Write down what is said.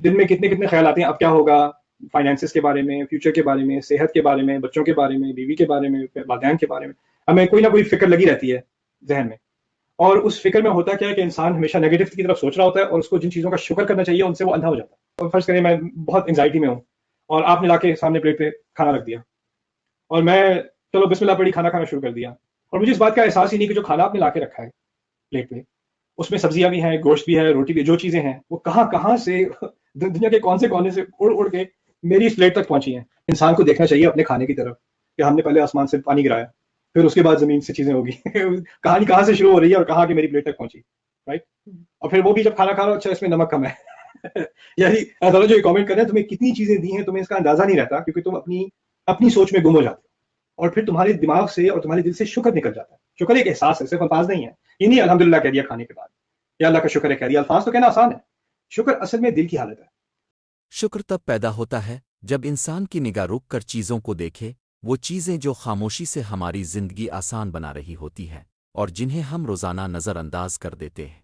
دن میں کتنے کتنے خیال آتے ہیں اب کیا ہوگا، فائنینسز کے بارے میں، فیوچر کے بارے میں، صحت کے بارے میں، بچوں کے بارے میں، بیوی کے بارے میں، والدین کے بارے میں. ہمیں کوئی نہ کوئی فکر لگی رہتی ہے ذہن میں. اور اس فکر میں ہوتا کیا ہے کہ انسان ہمیشہ نیگیٹو کی طرف سوچ رہا ہوتا ہے، اور اس کو جن چیزوں کا شکر کرنا چاہیے ان سے وہ اندھا ہو جاتا ہے. اور فرض کریں میں بہت انزائٹی میں ہوں اور آپ نے لا کے سامنے پلیٹ پہ کھانا رکھ دیا، اور میں چلو بسم اللہ پڑھی کھانا کھانا شروع کر دیا، اور مجھے اس بات کا احساس ہی نہیں کہ جو کھانا آپ نے لا کے رکھا ہے پلیٹ پہ، اس میں سبزیاں بھی ہیں، گوشت بھی ہے، روٹی بھی، جو چیزیں ہیں وہ کہاں کہاں سے دنیا کے کون سے کونے سے اڑ اڑ کے میری اس پلیٹ تک پہنچی ہیں. انسان کو دیکھنا چاہیے اپنے کھانے کی طرف کہ ہم نے پہلے آسمان سے پانی گرایا، پھر اس کے بعد زمین سے چیزیں ہوگی کہانی کہاں سے شروع ہو رہی ہے اور کہاں کی میری پلیٹ تک پہنچی، رائٹ. اور پھر وہ بھی جب کھانا کھا رہا ہو، اچھا اس میں نمک کم ہے یعنی اللہ تعالیٰ جو یہ کامنٹ کر رہے ہیں تمہیں کتنی چیزیں دی ہیں تمہیں اس کا اندازہ نہیں رہتا، کیونکہ تم اپنی سوچ میں گم ہو جاتے ہو، اور پھر تمہارے دماغ سے اور تمہارے دل سے شکر نکل جاتا ہے. شکر ایک احساس ہے، صرف الفاظ نہیں ہے. یہ نہیں الحمدللہ کہہ دیا کھانے کے بعد یا اللہ کا شکر ہے کہہ دیا، الفاظ تو کہنا آسان ہے. شکر اصل میں دل کی حالت ہے. شکر تب پیدا ہوتا ہے جب انسان کی نگاہ رک کر چیزوں کو دیکھے، وہ چیزیں جو خاموشی سے ہماری زندگی آسان بنا رہی ہوتی ہے اور جنہیں ہم روزانہ نظر انداز کر دیتے ہیں.